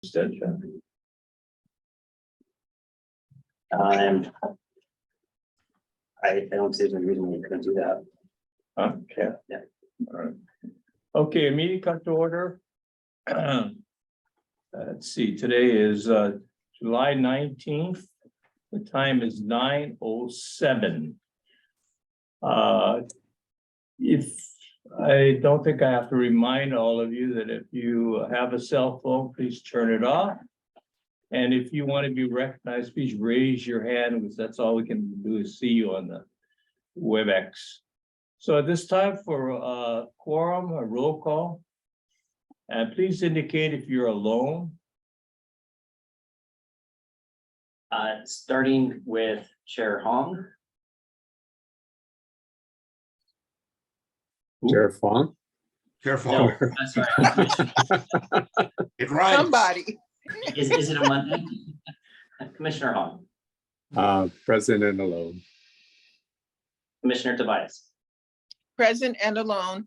Extension. I don't see any reason we couldn't do that. Okay. Yeah. All right. Okay, meeting come to order. Let's see, today is July 19th. The time is 9:07. If I don't think I have to remind all of you that if you have a cell phone, please turn it off. And if you want to be recognized, please raise your hand, because that's all we can do is see you on the WebEx. So at this time for quorum, a roll call. And please indicate if you're alone. Starting with Chair Hong. Chair Fong. Careful. No, sorry. It rhymes. Somebody. Is it a Monday? Commissioner Hong, Present and alone. Commissioner Tobias, Present and alone.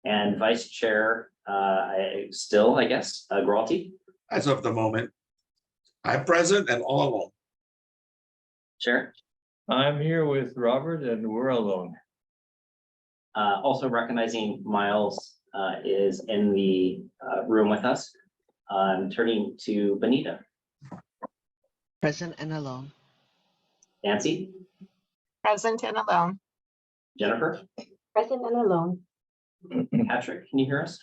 and Vice Chair, I guess, Gralty. As of the moment, I'm present and all alone. Chair. I'm here with Robert and we're alone. Also recognizing Miles is in the room with us. Turning to Benita. Present and alone. Nancy, Present and alone. Jennifer, Present and alone. Patrick, can you hear us?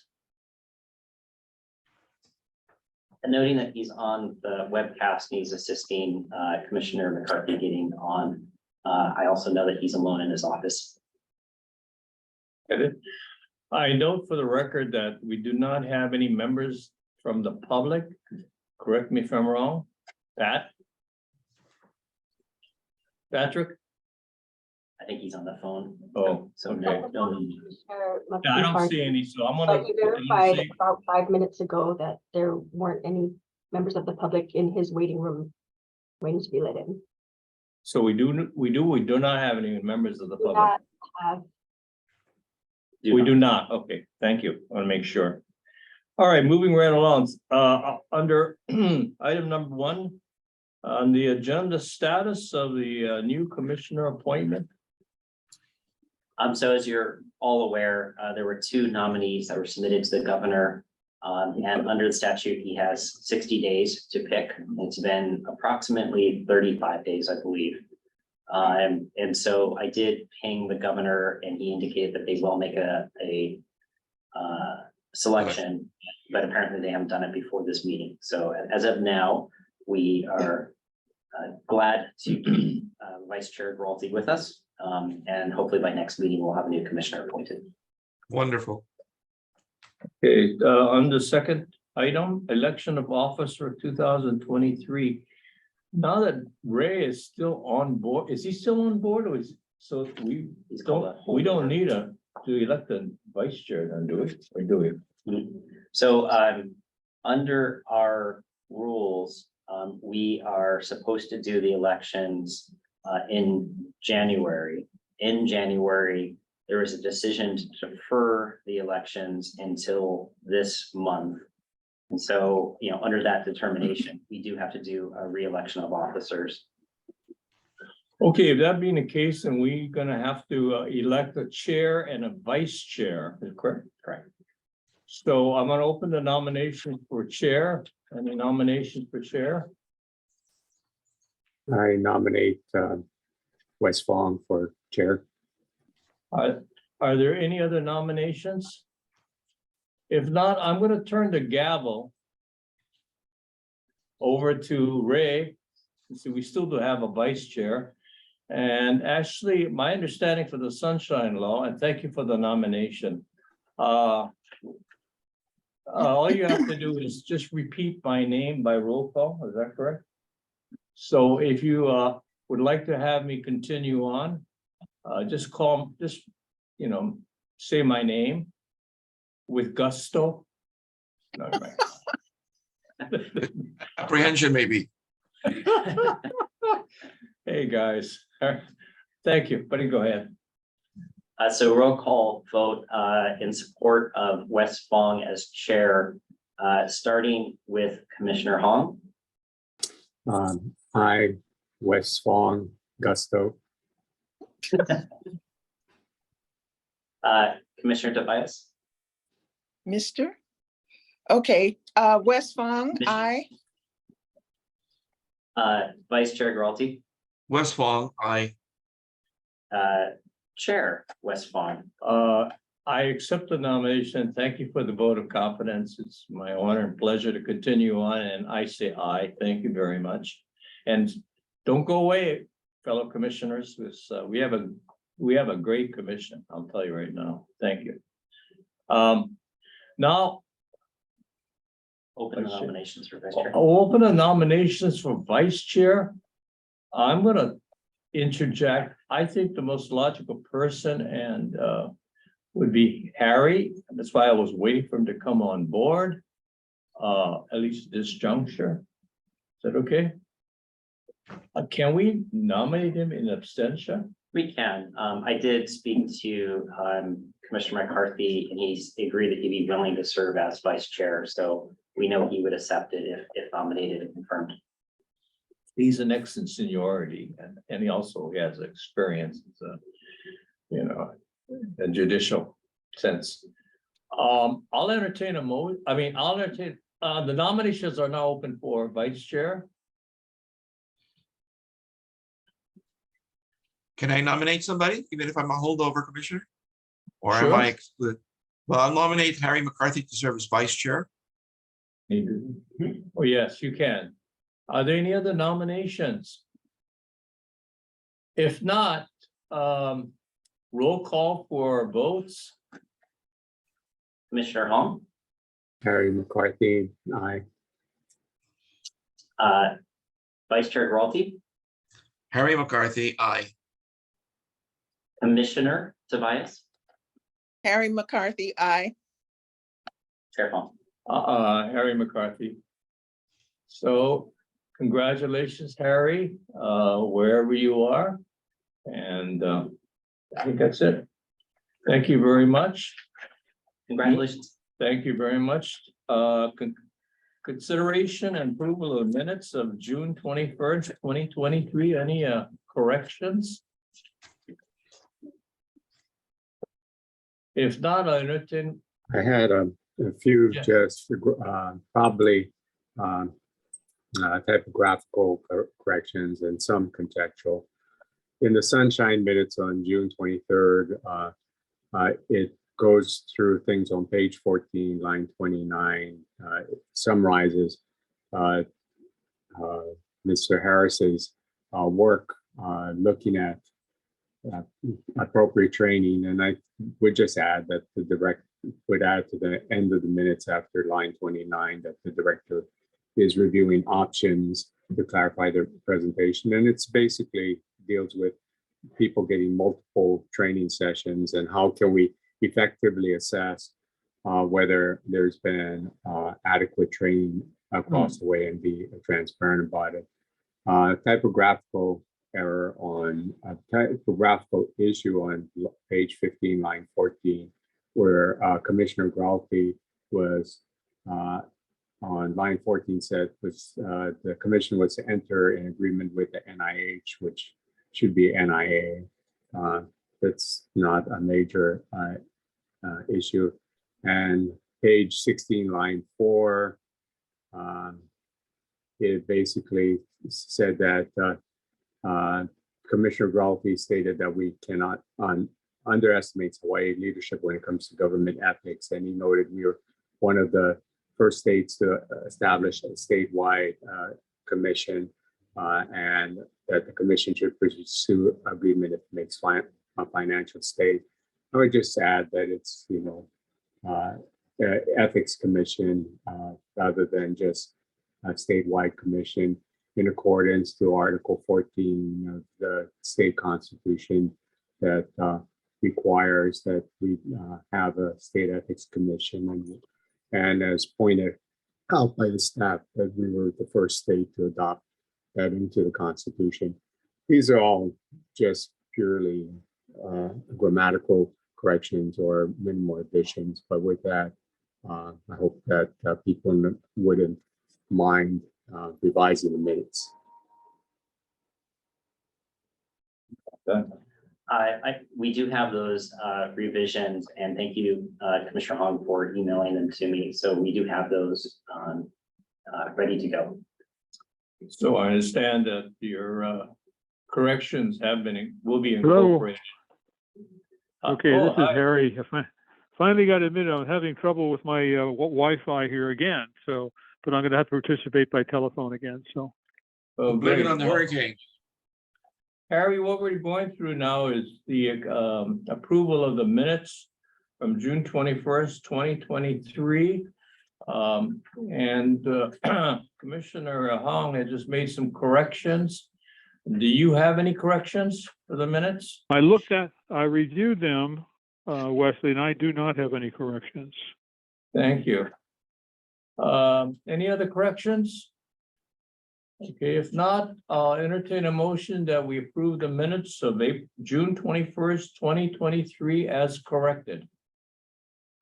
And noting that he's on the webcast, and he's assisting Commissioner McCarthy getting on. I also know that he's alone in his office. I note for the record that we do not have any members from the public. Correct me if I'm wrong. Patrick? I think he's on the phone. Oh, So okay. no. Yeah, I don't see any, so I'm But gonna. you verified about 5 minutes ago that there weren't any members of the public in his waiting room waiting to be let in. So we do not have any members of the Do public. not have. We do not. Okay, thank you. I want to make sure. All right, moving right along, under item number 1. On the agenda, status of the new commissioner appointment. So as you're all aware, there were 2 nominees that were submitted to the governor. And under the statute, he has 60 days to pick. It's been approximately 35 days, I believe. And so I did ping the governor and he indicated that they will make a selection, but apparently they haven't done it before this meeting. So as of now, we are glad to keep Vice Chair Gralty with us. And hopefully by next meeting, we'll have a new commissioner appointed. Wonderful. Okay, on the second item, election of officer 2023. Now that Ray is still on board, is he still on board or is, so we He's called a don't need to elect a vice chair then, do we? Or do we? So under our rules, we are supposed to do the elections in January. In January, there was a decision to defer the elections until this month. And so, under that determination, we do have to do a re-election of officers. Okay, if that being the case, then we're gonna have to elect a chair and a vice chair, is correct? Correct. So I'm gonna open the nomination for chair. Any nominations for chair? I nominate Wes Fong for chair. Are there any other nominations? If not, I'm gonna turn the gavel over to Ray. So we still do have a vice chair. And actually, my understanding for the Sunshine Law, and thank you for the nomination. All you have to do is just repeat my name by roll call, is that correct? So if you would like to have me continue on, just say my name with gusto. No, right. Apprehension maybe. Hey, guys. Thank you, buddy, go ahead. So roll call vote in support of Wes Fong as chair. Starting with Commissioner Hong, I, Wes Fong, Gusto, Commissioner Tobias, Mr. Okay, West Fong, Miss- aye. Vice Chair Geralty, Wes Fong, aye. Chair Wes Fong. I accept the nomination. Thank you for the vote of confidence. It's my honor and pleasure to continue on, and I say aye. Thank you very much. And don't go away, fellow commissioners, because we have a great commission, I'll tell you right now. Thank you. Now, Open the Vice Chair. nominations for Vice Chair. I'll open the nominations for vice chair. I'm gonna interject. I think the most logical person and would be Harry. That's why I was waiting for him to come on board. At least at this juncture. Is that okay? Can we nominate him in abstention? We can. I did speak to Commissioner McCarthy, and he's agreed that he'd be willing to serve as vice chair. So we know he would accept it if nominated and confirmed. He's an ex in seniority and he also has experience, you know, a judicial sense. I'll entertain I'll entertain, the nominations are now open for vice chair. Can I nominate somebody, even if I'm a holdover commissioner? Or am Sure. I excluded? Well, I'll nominate Harry McCarthy to serve as vice chair. Oh, yes, you can. Are there any other nominations? If not, roll call for votes. Commissioner Hong, Harry McCarthy, I, Vice Chair Geralty, Harry McCarthy, aye. Commissioner Tobias, Harry McCarthy, aye. Chair Hong. Harry McCarthy. So congratulations, Harry, wherever you are. And I think that's it. Thank you very much. Congratulations. Thank you very much. Consideration and approval of minutes of June 21st, 2023. Any corrections? If not, I entertain. I had a few Yeah. just probably typographical corrections and some contextual. In the Sunshine minutes on June 23rd, it goes through things on page 14, line 29. It summarizes Mr. Harris's work looking at appropriate training, and I would just add that the director would add to the end of the minutes after line 29 that the director is reviewing options to clarify their presentation, and it's basically deals with people getting multiple training sessions and how can we effectively assess whether there's been adequate training across the way and be transparent about it. Typographical error on a typographical issue on page 15, line 14, where Commissioner Gralty was on line 14 said was the commission was to enter in agreement with the NIH, which should be NIA. That's not a major issue. And page 16, line 4, it basically said that Commissioner Gralty stated that we cannot underestimate Hawaii leadership when it comes to government ethics. And he noted we were one of the first states to establish a statewide commission and that the commission should pursue agreement if it makes a financial state. I would just add that it's, ethics commission rather than just a statewide commission in accordance to Article 14 of the state constitution that requires that we have a state ethics commission. And as pointed out by the staff, that we were the first state to adopt that into the Constitution. These are all just purely grammatical corrections or minimal additions, but with that, I hope that people wouldn't mind revising the minutes. We do have those revisions, and thank you, Commissioner Hong, for emailing them to me. So we do have those ready to go. So I understand that your corrections will be Hello. incorporated. Okay, Oh, this is hi. Harry. Finally got to admit, I'm having trouble with my Wi-Fi here again, so, but I'm gonna have to participate by telephone again, so. Oh, Blame it great. on the Well, hurricane. Harry, what we're going through now is the approval of the minutes from June 21st, 2023. Commissioner Hong had just made some corrections. Do you have any corrections for the minutes? I reviewed them, Wesley, and I do not have any corrections. Thank you. Any other corrections? Okay, if not, I'll entertain a motion that we approve the minutes of June 21st, 2023 as corrected.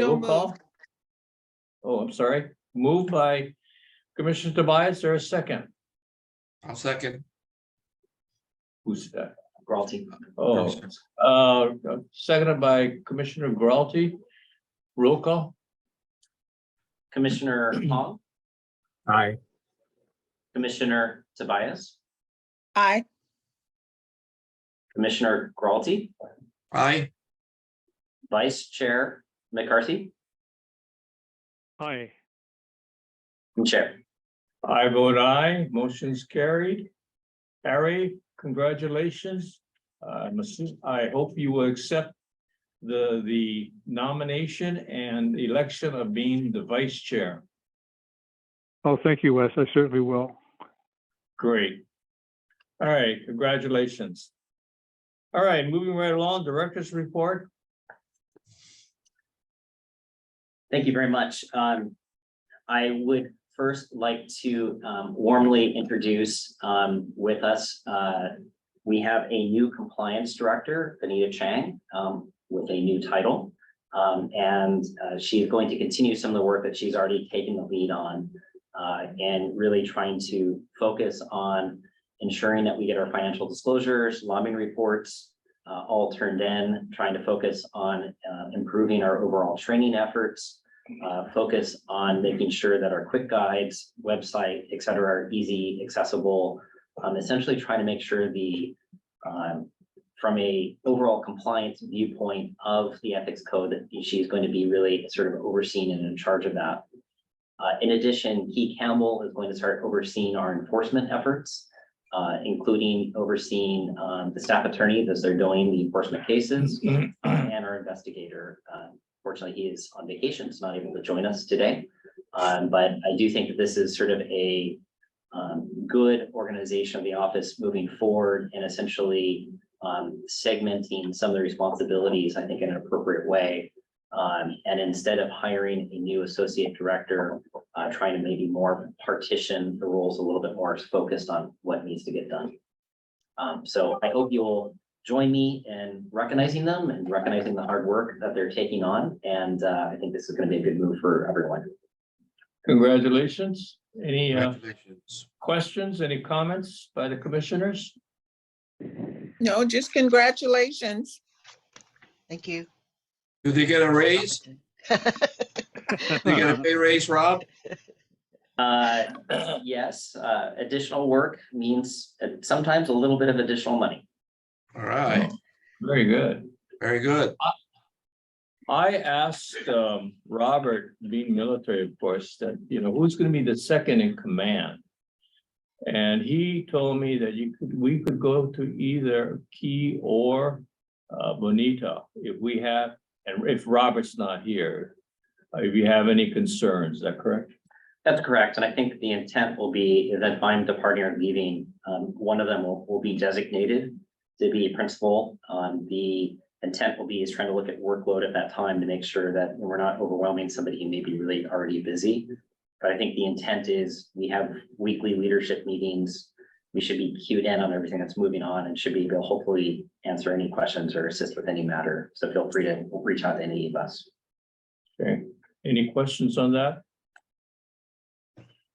So Roll call. moved. Oh, I'm sorry. Moved by Commissioner Tobias, there a second? I'll second. Who's that? Gralty. Oh, seconded by Commissioner Gralty. Roll call. Commissioner Hong, Aye. Commissioner Tobias, Aye. Commissioner Gralty, Aye. Vice Chair McCarthy, Aye. and Chair. I vote aye, motion's carried. Harry, congratulations. I hope you will accept the nomination and election of being the vice chair. Oh, thank you, Wes. I certainly will. Great. All right, congratulations. All right, moving right along, director's report. Thank you very much. I would first like to warmly introduce with us, we have a new compliance director, Anita Chang, with a new title. She is going to continue some of the work that she's already taken the lead on and really trying to focus on ensuring that we get our financial disclosures, lobbying reports, all turned in, trying to focus on improving our overall training efforts, focus on making sure that our quick guides, website, et cetera, are easy, accessible, essentially trying to make sure from a overall compliance viewpoint of the ethics code that she's going to be really sort of overseeing and in charge of that. In addition, Key Campbell is going to start overseeing our enforcement efforts, including overseeing the staff attorney as they're doing the enforcement cases and our investigator. Fortunately, he is on vacation, so not able to join us today. But I do think that this is sort of a good organization of the office moving forward and essentially segmenting some of the responsibilities, I think, in an appropriate way. And instead of hiring a new associate director, trying to maybe more partition the roles a little bit more focused on what needs to get done. So I hope you'll join me in recognizing them and recognizing the hard work that they're taking on. And I think this is going to be a good move for everyone. Congratulations. Any Congratulations. questions, any comments by the commissioners? No, just congratulations. Thank you. Do they get a raise? They get a pay raise, Rob? Yes, additional work means sometimes a little bit of additional money. All right, Very good. very good. I asked Robert, being military, of course, that, who's going to be the second in command? And he told me that we could go to either Key or Bonita if Robert's not here, if you have any concerns, is that correct? That's correct. And I think the intent will be that if I'm departing or leaving, one of them will be designated to be a principal. The intent will be is trying to look at workload at that time to make sure that we're not overwhelming somebody who may be really already busy. But I think the intent is we have weekly leadership meetings. We should be cued in on everything that's moving on and should be able to hopefully answer any questions or assist with any matter. So feel free to reach out to any of us. Okay. Any questions on that?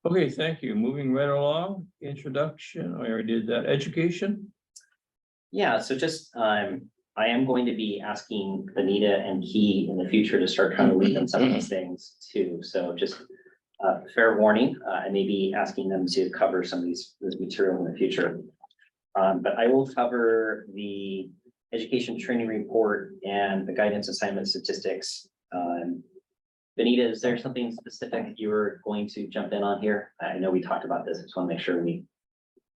Okay, thank you. Moving right along, introduction, I already did that. Education? Yeah, so just, I am going to be asking Benita and Key in the future to start trying to lead on some of these things too. So just fair warning, I may be asking them to cover some of this material in the future. But I will cover the education training report and the guidance assignment statistics. Benita, is there something specific you were going to jump in on here? I know we talked about this. I just want to make sure we.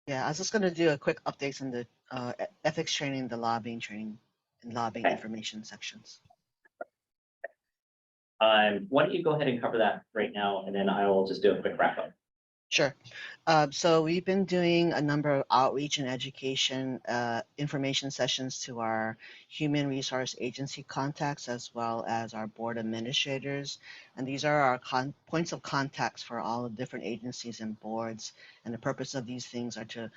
Yeah, I was just going to do a quick updates on the ethics training, the lobbying training, and lobbying Okay. information sections. Why don't you go ahead and cover that right now, and then I will just do a quick wrap up. Sure. So we've been doing a number of outreach and education information sessions to our human resource agency contacts as well as our board administrators. And these are our points of contacts for all the different agencies and boards. And the purpose of these things are to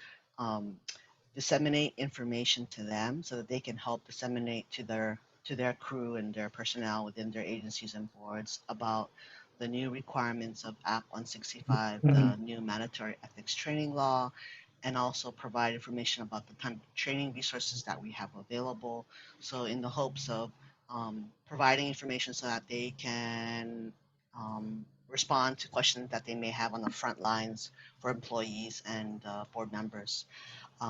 disseminate information to them so that they can help disseminate to their crew and their personnel within their agencies and boards about the new requirements of Act 165, the new mandatory ethics training law, and also provide information about the type of training resources that we have available. So in the hopes of providing information so that they can respond to questions that they may have on the front lines for employees and board members.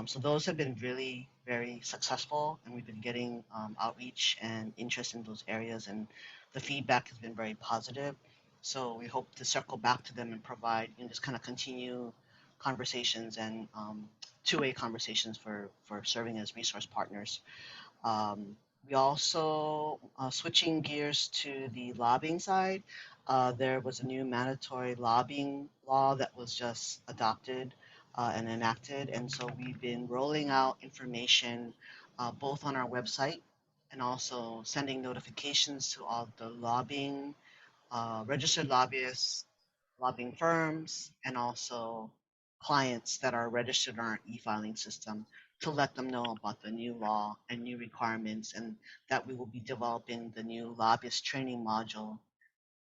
So those have been really very successful, and we've been getting outreach and interest in those areas, and the feedback has been very positive. So we hope to circle back to them and provide and just kind of continue conversations and two-way conversations for serving as resource partners. We also, switching gears to the lobbying side, there was a new mandatory lobbying law that was just adopted and enacted. And so we've been rolling out information both on our website and also sending notifications to all the lobbying registered lobbyists, lobbying firms, and also clients that are registered on our e-filing system to let them know about the new law and new requirements, and that we will be developing the new lobbyist training module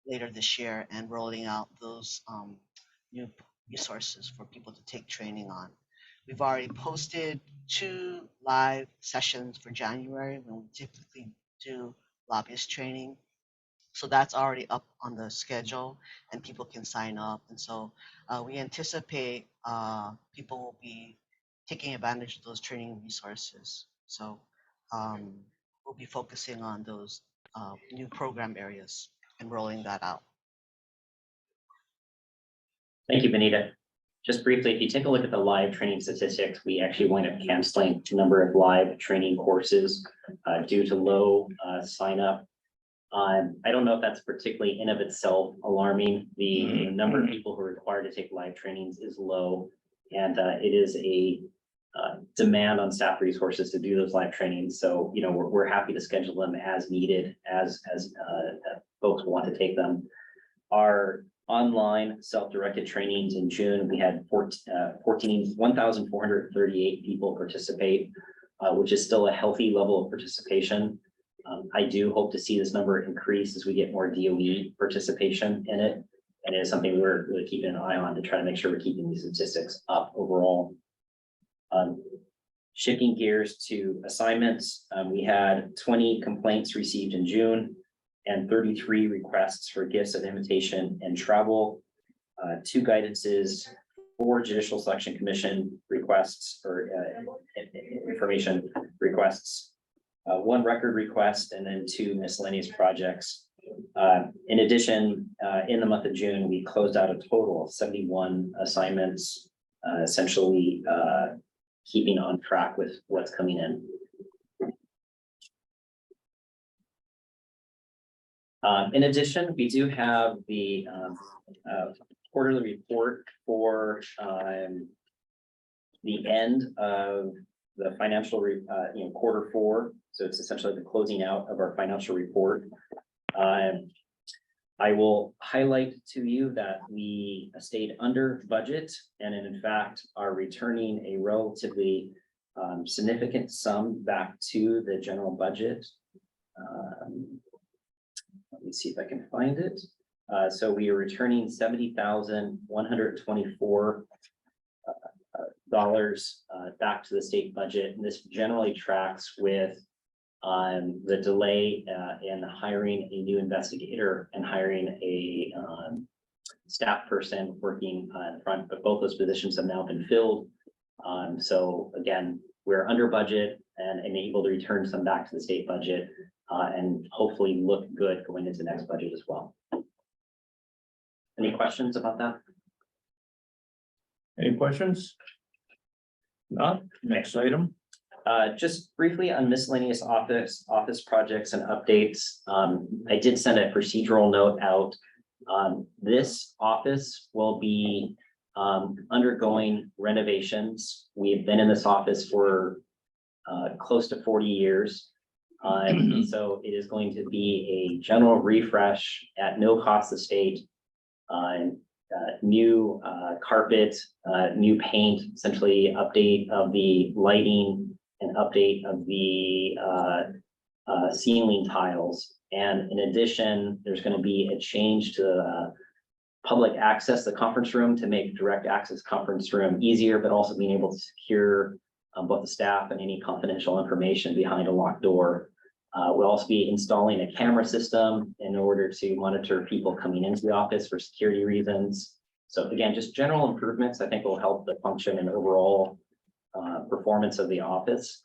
later this year and rolling out those new resources for people to take training on. We've already posted 2 live sessions for January when we typically do lobbyist training. So that's already up on the schedule and people can sign up. And so we anticipate people will be taking advantage of those training resources. So we'll be focusing on those new program areas and rolling that out. Thank you, Benita. Just briefly, if you take a look at the live training statistics, we actually wind up canceling a number of live training courses due to low sign up. I don't know if that's particularly in of itself alarming. The number of people who are required to take live trainings is low, and it is a demand on staff resources to do those live trainings. So, you know, we're happy to schedule them as needed, as folks want to take them. Our online self-directed trainings in June, we had 1,438 people participate, which is still a healthy level of participation. I do hope to see this number increase as we get more DOE participation in it. And it is something we're really keeping an eye on to try to make sure we're keeping these statistics up overall. Shifting gears to assignments, we had 20 complaints received in June and 33 requests for gifts of invitation and travel, 2 guidances, 4 Judicial Selection Commission requests or information requests, 1 record request, and then 2 miscellaneous projects. In addition, in the month of June, we closed out a total of 71 assignments, essentially keeping on track with what's coming in. In addition, we do have the quarterly report for the end of the financial, quarter 4. So it's essentially the closing out of our financial report. I will highlight to you that we stayed under budget and in fact are returning a relatively significant sum back to the general budget. Let me see if I can find it. So we are returning $70,124 back to the state budget. And this generally tracks with the delay in hiring a new investigator and hiring a staff person working in front, but both those positions have now been filled. So again, we're under budget and able to return some back to the state budget and hopefully look good going into next budget as well. Any questions about that? Any questions? Not, next item. Just briefly on miscellaneous office projects and updates. I did send a procedural note out. This office will be undergoing renovations. We've been in this office for close to 40 years. And so it is going to be a general refresh at no cost to the state. New carpet, new paint, essentially update of the lighting and update of the ceiling tiles. And in addition, there's going to be a change to public access, the conference room, to make direct access conference room easier, but also being able to secure both the staff and any confidential information behind a locked door. We'll also be installing a camera system in order to monitor people coming into the office for security reasons. So again, just general improvements I think will help the function and overall performance of the office.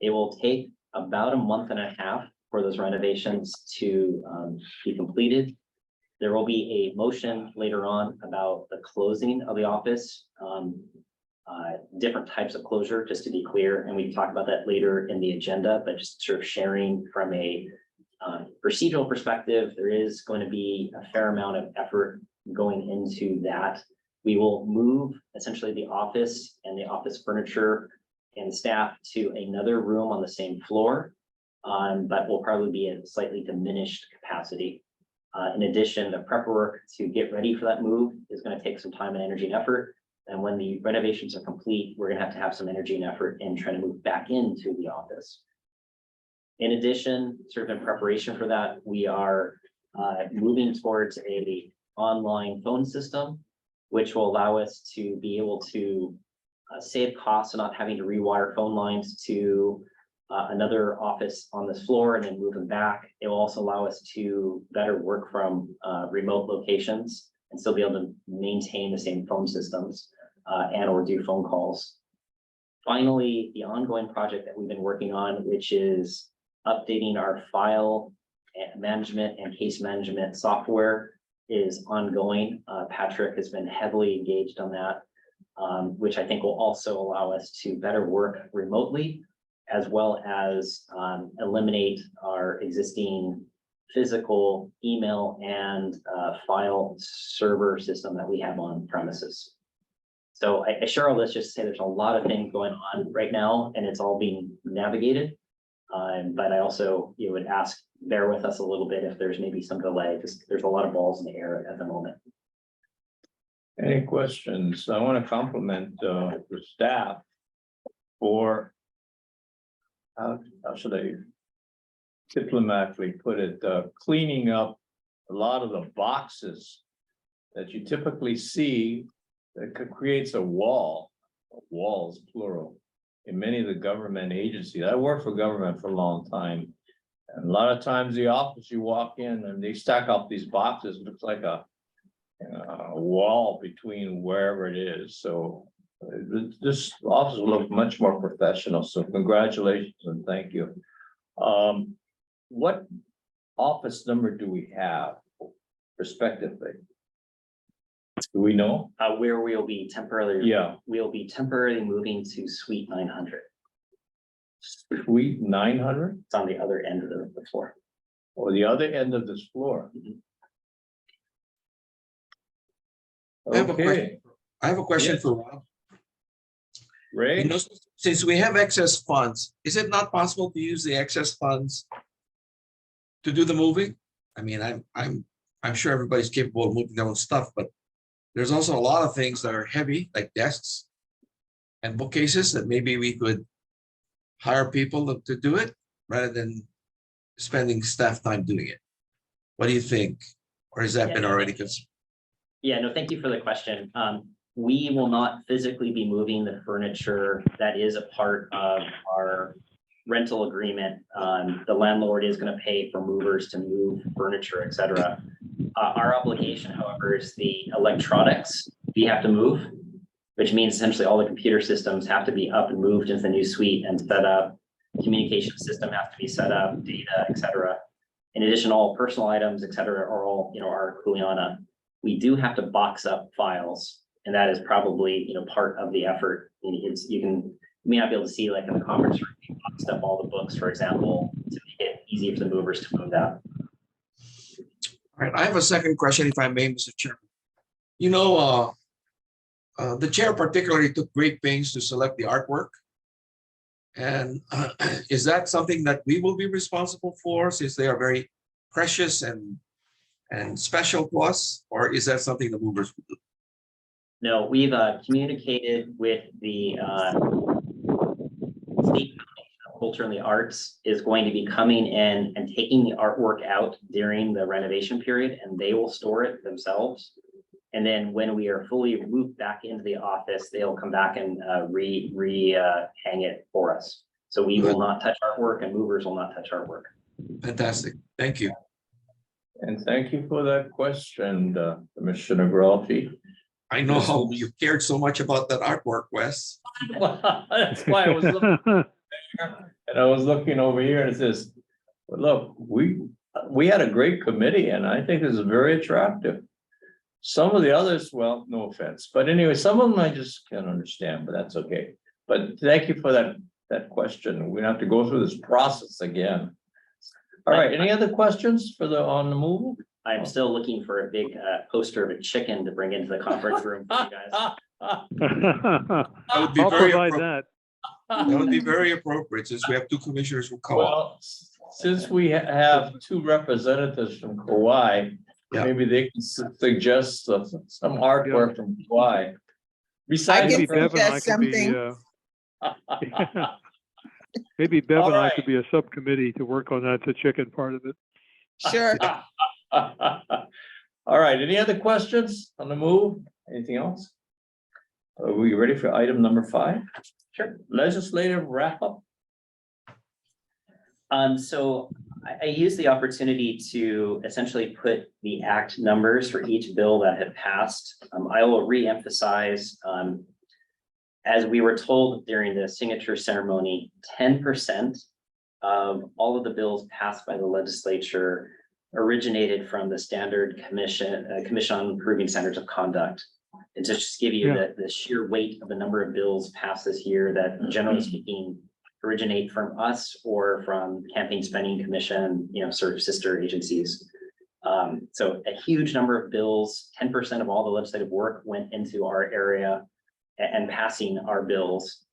It will take about a month and a half for those renovations to be completed. There will be a motion later on about the closing of the office, different types of closure, just to be clear, and we can talk about that later in the agenda, but just sort of sharing from a procedural perspective, there is going to be a fair amount of effort going into that. We will move essentially the office and the office furniture and staff to another room on the same floor, but will probably be at a slightly diminished capacity. In addition, the prep work to get ready for that move is going to take some time and energy and effort. And when the renovations are complete, we're going to have some energy and effort in trying to move back into the office. In addition, sort of in preparation for that, we are moving towards a online phone system, which will allow us to be able to save costs and not having to rewire phone lines to another office on this floor and then move them back. It will also allow us to better work from remote locations and still be able to maintain the same phone systems and or do phone calls. Finally, the ongoing project that we've been working on, which is updating our file management and case management software, is ongoing. Patrick has been heavily engaged on that, which I think will also allow us to better work remotely, as well as eliminate our existing physical email and file server system that we have on premises. So I share all this just to say there's a lot of things going on right now and it's all being navigated. But I also would ask, bear with us a little bit if there's maybe some delay, because there's a lot of balls in the air at the moment. Any questions? I want to compliment the staff for how should I diplomatically put it, cleaning up a lot of the boxes that you typically see that creates a wall, walls plural, in many of the government agencies. I worked for government for a long time. And a lot of times the office you walk in and they stack up these boxes, it looks like a wall between wherever it is. So this office will look much more professional. So congratulations and thank you. What office number do we have respectively? Do we know? Where we'll be temporarily, Yeah. we'll be temporarily moving to suite 900. Suite 900 It's on the other end of the floor. or the other end of this floor? I have a Okay, question. I have a question Yes. for Rob. Ray, You know, since we have excess funds, is it not possible to use the excess funds to do the moving? I mean, I'm sure everybody's capable of moving their own stuff, but there's also a lot of things that are heavy, like desks and bookcases, that maybe we could hire people to do it rather than spending staff time doing it. What do you think? Or has that Yeah, been no, already? Yeah, no, thank you for the question. We will not physically be moving the furniture that is a part of our rental agreement. The landlord is going to pay for movers to move furniture, et cetera. Our obligation, however, is the electronics we have to move, which means essentially all the computer systems have to be up and moved into the new suite and set up. Communication system has to be set up, data, et cetera. In addition, all personal items, et cetera, are all, are Kuleana. We do have to box up files, and that is probably, part of the effort. You may not be able to see, like in the conference room, we boxed up all the books, for example, to make it easy for the movers to move that. All right, I have a second question, if I may, Mr. Chairman. The chair particularly took great pains to select the artwork. And is that something that we will be responsible for, since they are very precious and special to us, or is that something the movers will do? No, we've communicated with the State Foundation of Culture and the Arts is going to be coming in and taking the artwork out during the renovation period, and they will store it themselves. And then when we are fully moved back into the office, they'll come back and hang it for us. So we will not touch artwork, and movers will not touch artwork. Fantastic, thank you. And thank you for that question, Commissioner Gralti. I know how you cared so much about that artwork, Wes. That's why I was looking and I was looking over here, and it says, look, we had a great committee, and I think this is very attractive. Some of the others, well, no offense, but anyway, some of them I just can't understand, but that's okay. But thank you for that question. We have to go through this process again. All right, any other questions on the move? I'm still looking for a big poster of a chicken to bring into the conference room for you guys. That would be I'll very provide appropriate. that. That would be very appropriate, since we have two commissioners from Kauai. Well, since we have two representatives from Kauai, Yeah. maybe they can suggest some artwork from Kauai. Besides, can Maybe Bev and I suggest could be, something. maybe Bev All and I right. could be a subcommittee to work on that, the chicken part of it. Sure. All right, any other questions on the move? Anything else? Are we ready for item number 5? Sure. Legislative wrap up. So I used the opportunity to essentially put the act numbers for each bill that had passed. I will re-emphasize, as we were told during the signature ceremony, 10% of all of the bills passed by the legislature originated from the Standard Commission on Improving Standards of Conduct. And to just give you the sheer weight of the number of bills passed this year that, generally speaking, originate from us or from Campaign Spending Commission, sort of sister agencies. So a huge number of bills, 10% of all the legislative work went into our area and passing our bills.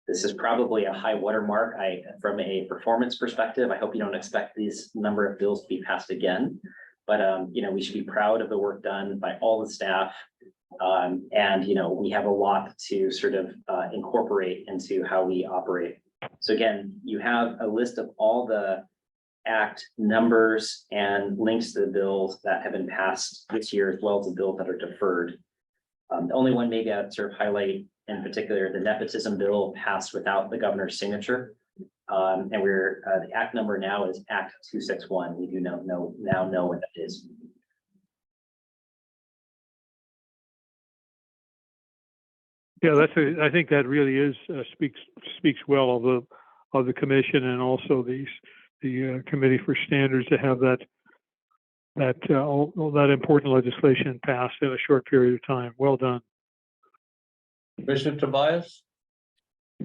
This is probably a high watermark. From a performance perspective, I hope you don't expect these number of bills to be passed again. But we should be proud of the work done by all the staff. And we have a lot to sort of incorporate into how we operate. So again, you have a list of all the act numbers and links to the bills that have been passed this year, as well as the bills that are deferred. The only one maybe I'd sort of highlight in particular, the nepotism bill passed without the governor's signature. And the act number now is Act 261. We do now know what that is. Yeah, I think that really is speaks well of the commission, and also the committee for standards to have all that important legislation passed in a short period of time. Well done. Commissioner Tobias?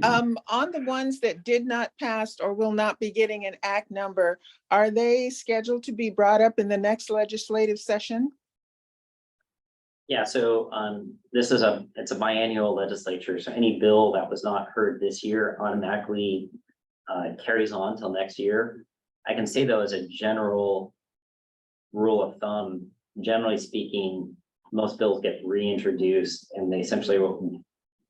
On the ones that did not pass or will not be getting an act number, are they scheduled to be brought up in the next legislative session? Yeah, so it's a biannual legislature. So any bill that was not heard this year automatically carries on till next year. I can say though, as a general rule of thumb, generally speaking, most bills get reintroduced, and they essentially will,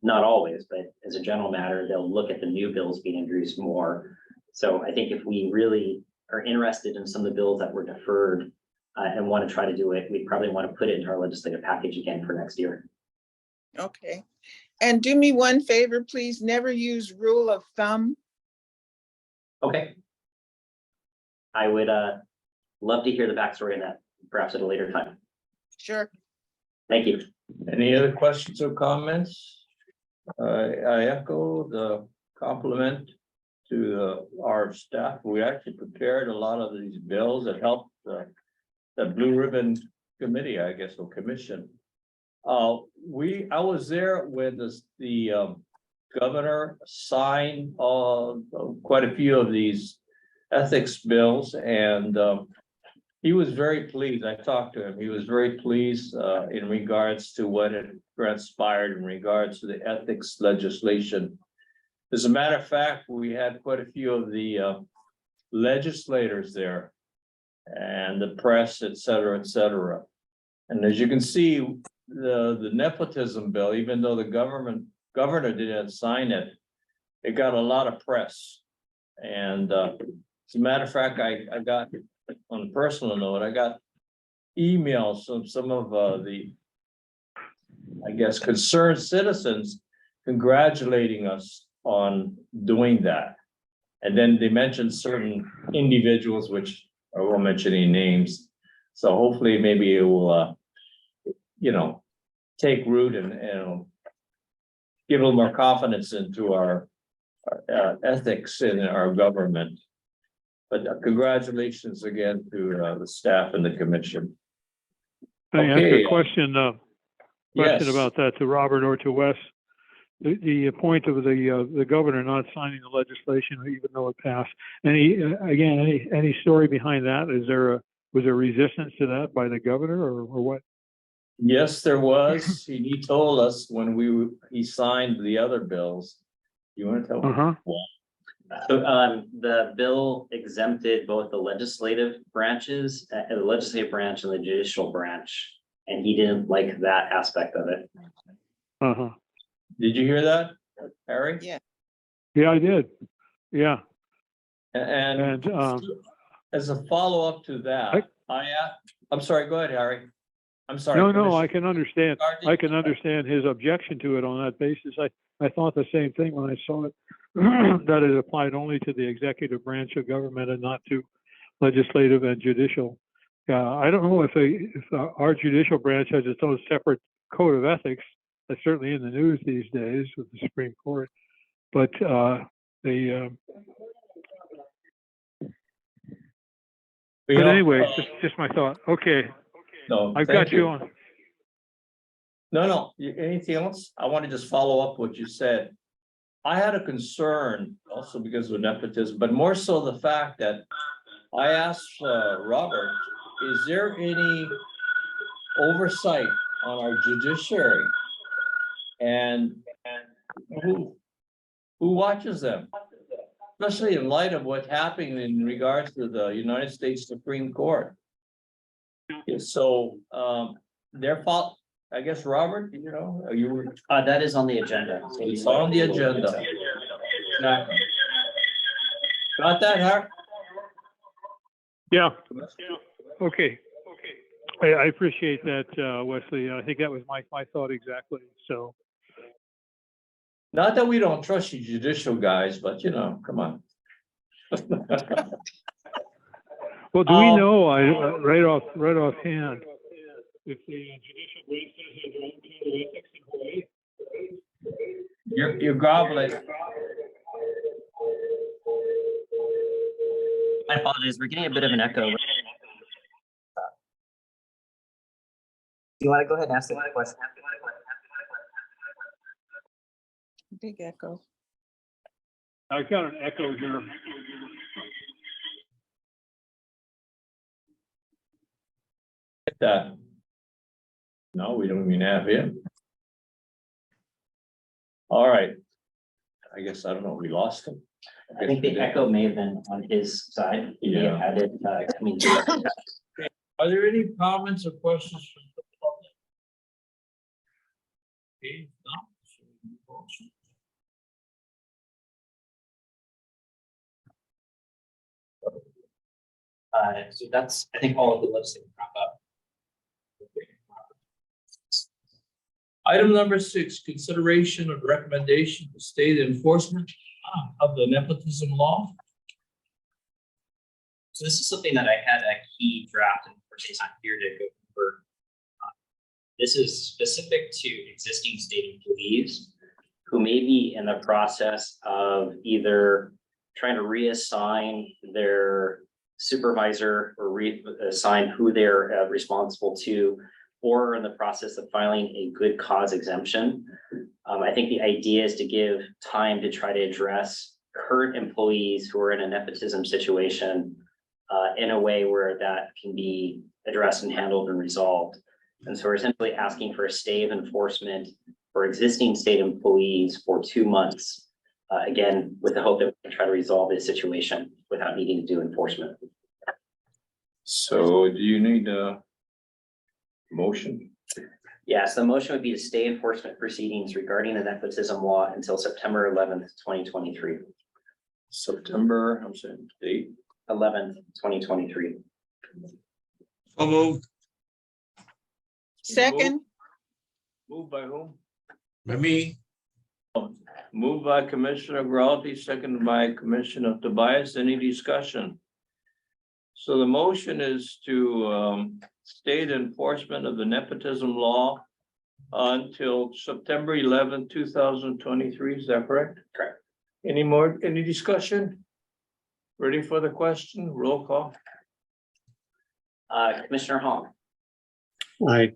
not always, but as a general matter, they'll look at the new bills being introduced more. So I think if we really are interested in some of the bills that were deferred, and want to try to do it, we probably want to put it into our legislative package again for next year. Okay. And do me one favor, please, never use rule of thumb. Okay. I would love to hear the backstory on that, perhaps at a later time. Sure. Thank you. Any other questions or comments? I echo the compliment to our staff. We actually prepared a lot of these bills that helped the Blue Ribbon Committee, I guess, or commission. I was there when the governor signed quite a few of these ethics bills, and he was very pleased. I talked to him. He was very pleased in regards to what had transpired in regards to the ethics legislation. As a matter of fact, we had quite a few of the legislators there and the press, et cetera, et cetera. And as you can see, the nepotism bill, even though the governor didn't sign it, it got a lot of press. And as a matter of fact, I got, on a personal note, I got emails from some of the, I guess, concerned citizens congratulating us on doing that. And then they mentioned certain individuals, which I won't mention any names. So hopefully maybe it will, take root and give a little more confidence into our ethics in our government. But congratulations again to the staff and the commission. Can I ask Okay. a question Yes. about that to Robert or to Wes? The point of the governor not signing the legislation, even though it passed. Any story behind that? Was there resistance to that by the governor or what? Yes, there was. He told us when he signed the other bills. You want to tell? Uh-huh. So the bill exempted both the legislative branches, the legislative branch and the judicial branch, and he didn't like that aspect of it. Uh-huh. Did you hear that, Harry? Yeah. Yeah, I did. Yeah. And as a follow-up to that, I'm sorry, go ahead, Harry. I'm sorry. No, I can understand. Commissioner- I can understand his objection to it on that basis. I thought the same thing when I saw it, that it applied only to the executive branch of government and not to legislative and judicial. I don't know if our judicial branch has its own separate code of ethics. That's certainly in the news these days with the Supreme Court. But anyway, just my thought. Okay, No, I've thank got you on. No, anything else? I want to just follow up what you said. I had a concern also because of nepotism, but more so the fact that I asked Robert, is there any oversight on our judiciary? And who watches them? Especially in light of what's happening in regards to the United States Supreme Court. So their fault, I guess, Robert, you were. That is on the agenda. So It's on the agenda. Exactly. Got that, Harry? Yeah. Okay. I appreciate that, Wesley. I think that was my thought exactly. So. Not that we don't trust you judicial guys, but come on. Well, do we know, right offhand, if the judicial branch has their own code of ethics in Hawaii? You're gobbling. I apologize. We're getting a bit of an echo. Do you want to go ahead and ask the question? Big echo. I've got an echo here. That. No, we don't even have him. All right. I guess, I don't know, we lost him. I think the echo may have been on his side. He may have had it coming through. Are there any comments or questions from the public? Okay, if not, should we move on? So that's, I think, all of the lists that wrap up. Item number 6, consideration of recommendation to state enforcement of the nepotism law. So this is something that I had a key draft, and unfortunately it's not here to go over. This is specific to existing state employees who may be in the process of either trying to reassign their supervisor or reassign who they're responsible to, or in the process of filing a good cause exemption. I think the idea is to give time to try to address current employees who are in a nepotism situation in a way where that can be addressed and handled and resolved. And so we're essentially asking for a stay of enforcement for existing state employees for 2 months. Again, with the hope that we can try to resolve this situation without needing to do enforcement. So do you need a motion? Yes, the motion would be to stay enforcement proceedings regarding the nepotism law until September 11th, 2023. September, I'm saying date. 11th, 2023. So moved Second, Moved by whom? by me. Moved by Commissioner Gralty, seconded by Commissioner Tobias. Any discussion? So the motion is to state enforcement of the nepotism law until September 11th, 2023. Is that correct? Correct. Any discussion? Ready for the question? Roll call. Commissioner Hong, Aye.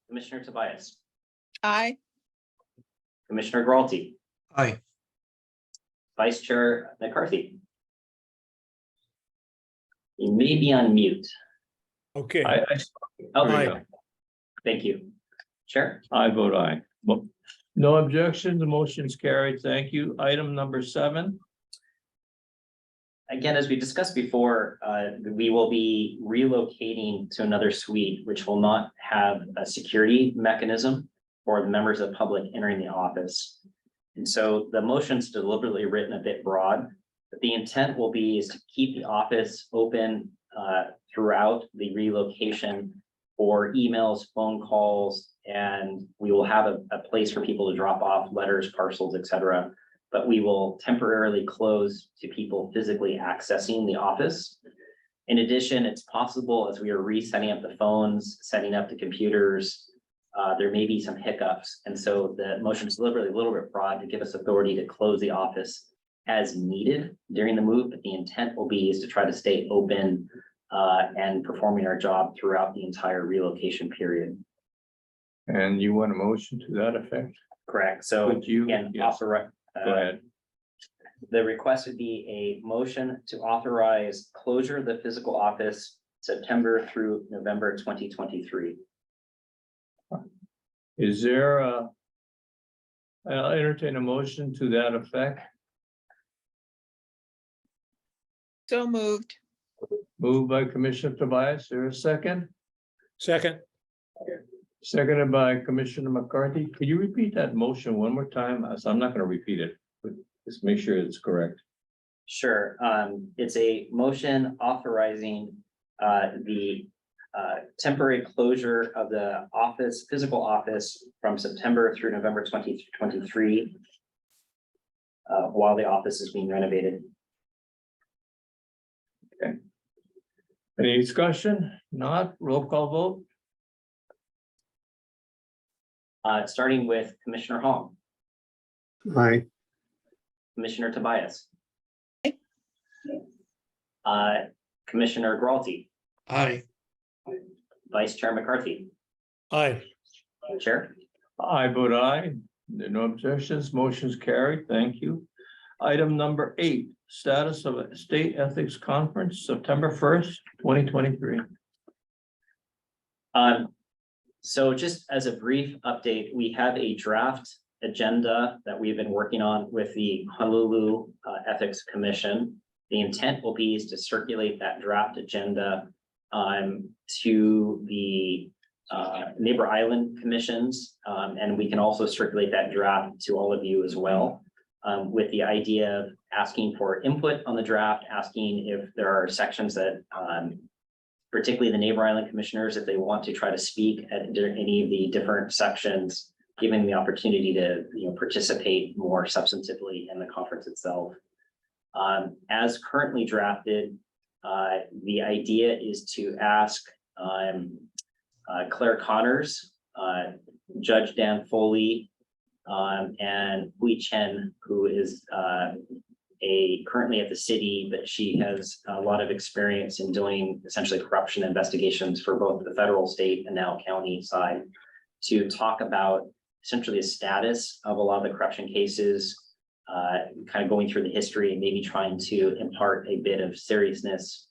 Commissioner Tobias, aye. Commissioner Gralty, Aye. Vice Chair McCarthy. You may be on mute. Okay, Oh, There Aye. you go. thank you. Chair, I vote aye. Well, no objection, the motion's carried. Thank you. Item number 7. again, as we discussed before, we will be relocating to another suite, which will not have a security mechanism for the members of the public entering the office. And so the motion's deliberately written a bit broad, but the intent will be is to keep the office open throughout the relocation for emails, phone calls, and we will have a place for people to drop off letters, parcels, etc. But we will temporarily close to people physically accessing the office. In addition, it's possible as we are resetting up the phones, setting up the computers, there may be some hiccups. And so the motion is deliberately a little bit broad to give us authority to close the office as needed during the move. But the intent will be is to try to stay open and performing our job throughout the entire relocation period. And you want a motion to that effect? Correct. So Would you? again, Yes. Go ahead. The request would be a motion to authorize closure of the physical office September through November 2023. Is there a? I'll entertain a motion to that effect. So moved. Moved by Commissioner Tobias. Is there a second? second, Seconded by Commissioner McCarthy. Could you repeat that motion one more time? So I'm not going to repeat it, but just make sure it's correct. Sure, it's a motion authorizing the temporary closure of the office, physical office from September through November 2023 while the office is being renovated. Any discussion? Not, roll call vote. Starting with Commissioner Hong, Aye. Commissioner Tobias. Aye. Commissioner Gralty, Aye. Vice Chair McCarthy, aye, Chair. I vote aye. There are no objections. Motion's carried. Thank you. Item number 8, status of a state ethics conference, September 1st, 2023. So just as a brief update, we have a draft agenda that we've been working on with the Honolulu Ethics Commission. The intent will be is to circulate that draft agenda to the neighbor island commissions, and we can also circulate that draft to all of you as well. with the idea of asking for input on the draft, asking if there are sections that, particularly the Neighbor Island commissioners, if they want to try to speak at any of the different sections, giving the opportunity to, participate more substantively in the conference itself. As currently drafted, the idea is to ask Claire Connors, Judge Dan Foley, and Hui Chen, who is currently at the city, but she has a lot of experience in doing essentially corruption investigations for both the federal, state, and now county side, to talk about essentially the status of a lot of the corruption cases, kind of going through the history and maybe trying to impart a bit of seriousness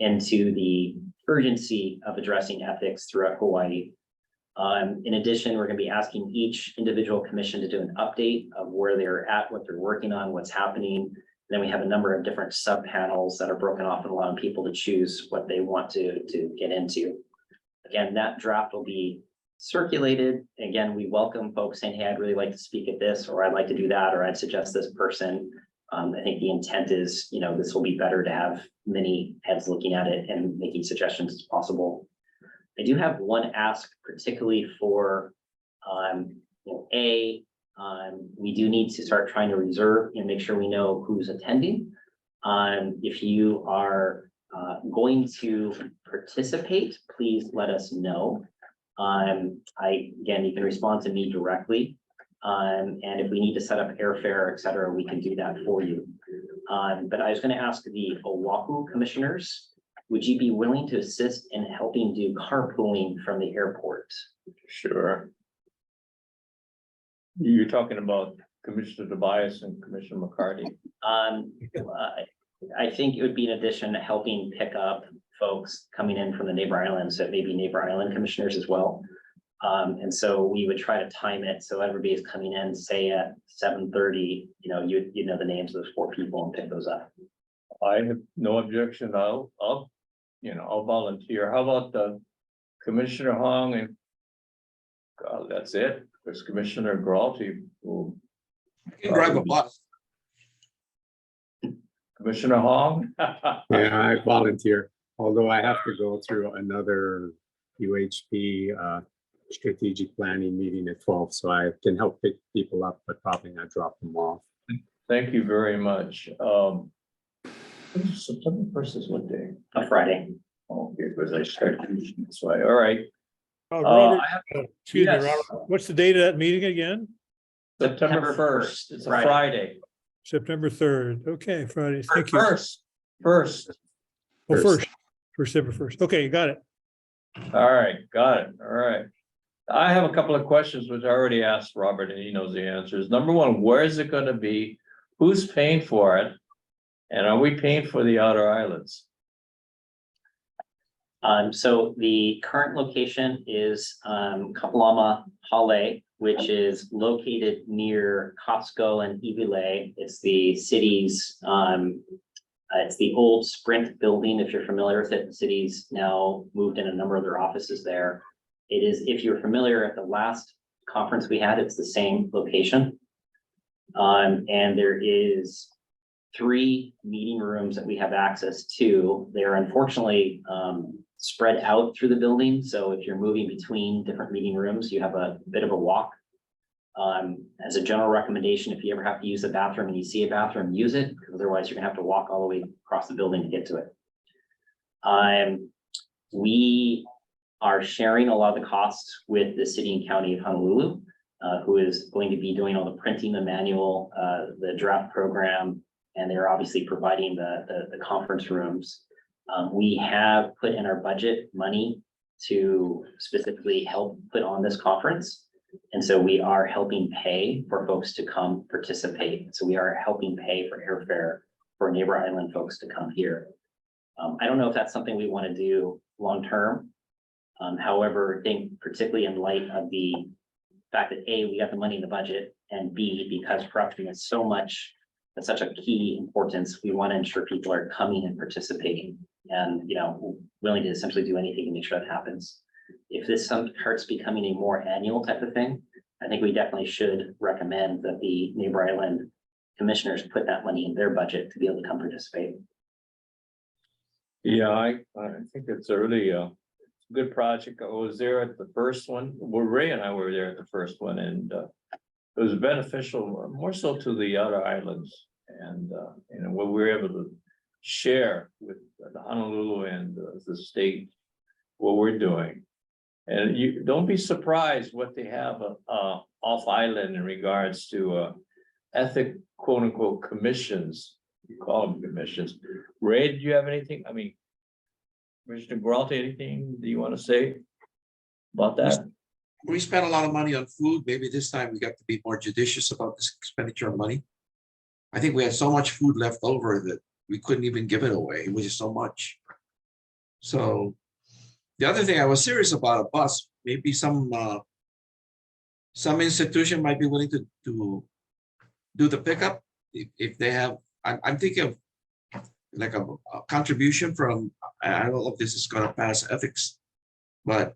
into the urgency of addressing ethics throughout Hawaii. In addition, we're going to be asking each individual commission to do an update of where they're at, what they're working on, what's happening. Then we have a number of different sub panels that are broken off and allowing people to choose what they want to get into. Again, that draft will be circulated. Again, we welcome folks saying, hey, I'd really like to speak at this, or I'd like to do that, or I'd suggest this person. I think the intent is, this will be better to have many heads looking at it and making suggestions as possible. I do have one ask, particularly for, we do need to start trying to reserve and make sure we know who's attending. If you are going to participate, please let us know. Again, you can respond to me directly. And if we need to set up airfare, et cetera, we can do that for you. But I was going to ask the Oahu commissioners, would you be willing to assist in helping do carpooling from the airport? Sure. You're talking about Commissioner Tobias and Commissioner McCarty. I think it would be in addition to helping pick up folks coming in from the neighbor islands, so maybe neighbor island commissioners as well. And so we would try to time it so everybody is coming in, say at 7:30, you know the names of those 4 people and pick those up. I have no objection. I'll volunteer. How about the Commissioner Hong and that's it. There's Commissioner Gralty. Who You can drive a bus. Commissioner Hong? Yeah, I volunteer, although I have to go through another UHP strategic planning meeting at 12, so I can help pick people up, but probably not drop them off. Thank you very much. September 1st is what day? On Friday. Okay, because I started this way. All right. Robert, I have excuse me, yes. Robert, what's the date of that meeting again? September 1st. It's a Friday. September 3rd. Okay, Friday. Thank you. First. Oh, first, September 1st. Okay, got it. All right, got it. All right. I have a couple of questions which I already asked Robert and he knows the answers. Number one, where is it going to be? Who's paying for it? And are we paying for the outer islands? So the current location is Kapalama Hale, which is located near Costco and Iwilei. It's the city's, it's the old Sprint building. If you're familiar with it, the city's now moved in a number of their offices there. It is, if you're familiar at the last conference we had, it's the same location. And there is 3 meeting rooms that we have access to. They are unfortunately spread out through the building. So if you're moving between different meeting rooms, you have a bit of a walk. As a general recommendation, if you ever have to use the bathroom and you see a bathroom, use it, because otherwise you're gonna have to walk all the way across the building to get to it. We are sharing a lot of the costs with the city and county of Honolulu, who is going to be doing all the printing, the manual, the draft program, and they're obviously providing the conference rooms. We have put in our budget money to specifically help put on this conference. And so we are helping pay for folks to come participate. So we are helping pay for airfare for neighbor island folks to come here. I don't know if that's something we want to do long-term. However, I think particularly in light of the fact that A, we got the money in the budget, and B, because corruption is that's such a key importance, we want to ensure people are coming and participating and, willing to essentially do anything to make sure that happens. If this starts becoming a more annual type of thing, I think we definitely should recommend that the neighbor island commissioners put that money in their budget to be able to come participate. Yeah, I think it's a really good project. I was there at the first one. Well, Ray and I were there at the first one, and it was beneficial more so to the outer islands, and what we were able to share with the Honolulu and the state what we're doing. And you don't be surprised what they have off island in regards to ethic, quote unquote, commissions. You call them commissions. Ray, do you have anything? I mean, Commissioner Gualti, anything do you want to say about that? We spent a lot of money on food. Maybe this time we got to be more judicious about this expenditure of money. I think we had so much food left over that we couldn't even give it away. It was just so much. So the other thing I was serious about a bus, maybe some institution might be willing to do the pickup if they have. I'm thinking of like a contribution from, I don't know if this is going to pass ethics, but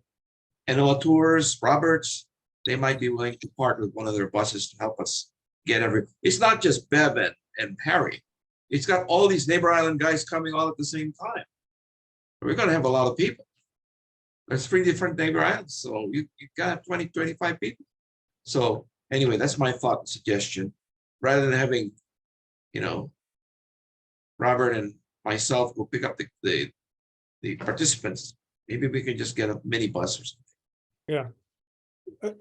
NOA Tours, Roberts, they might be willing to partner with one of their buses to help us get it's not just Bev and Harry. It's got all these neighbor island guys coming all at the same time. We're going to have a lot of people. There's 3 different neighbor islands, so you got 20, 25 people. So anyway, that's my thought and suggestion. Rather than having, Robert and myself go pick up the participants, maybe we can just get a mini bus or something. Yeah.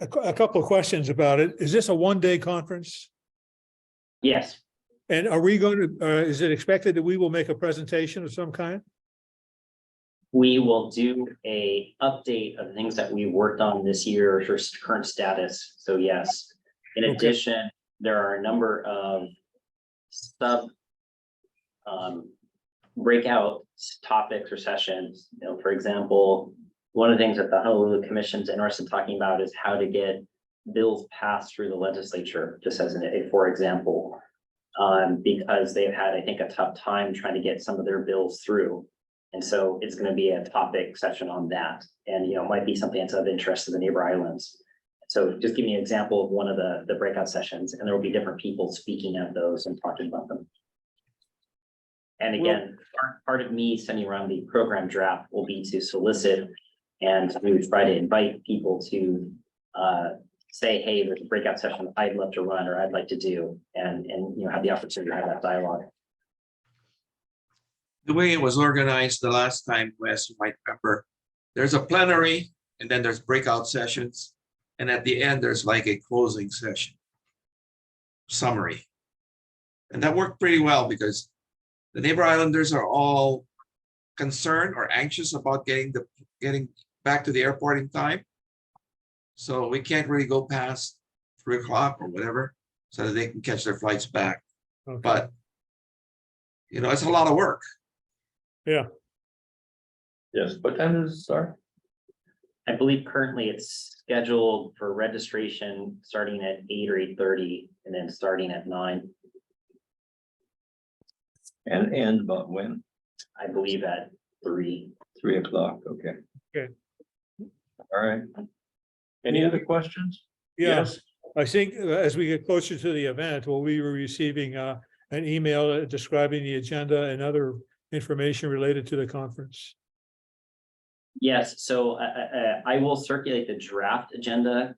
A couple of questions about it. Is this a one-day conference? Yes, And are we going to, is it expected that we will make a presentation of some kind? we will do a update of things that we worked on this year for current status. So yes, in Okay. addition, there are a number of sub breakout topics or sessions. For example, one of the things that the Honolulu Commission's interested in talking about is how to get bills passed through the legislature, just as for example, because they've had, I think, a tough time trying to get some of their bills through. And so it's going to be a topic session on that. And, it might be something that's of interest to the neighbor islands. So just give me an example of one of the breakout sessions, and there will be different people speaking at those and talking about them. And again, part of me sending around the program draft will be to solicit, and we would try to invite people to say, hey, there's a breakout session I'd love to run or I'd like to do, and have the opportunity to have that dialogue. The way it was organized the last time, Wes, you might remember, there's a plenary and then there's breakout sessions. And at the end, there's like a closing session summary. And that worked pretty well because the neighbor islanders are all concerned or anxious about getting back to the airport in time. So we can't really go past 3 o'clock or whatever so that they can catch their flights back. Okay. But, it's a lot of work. Yeah. Yes, what time does it start? I believe currently it's scheduled for registration starting at 8 or 8:30 and then starting at 9. And about when? I believe at 3. 3 o'clock, okay. Okay. All right. Any other questions? Yeah. Yes. I think as we get closer to the event, we'll be receiving an email describing the agenda and other information related to the conference. Yes, so I will circulate the draft agenda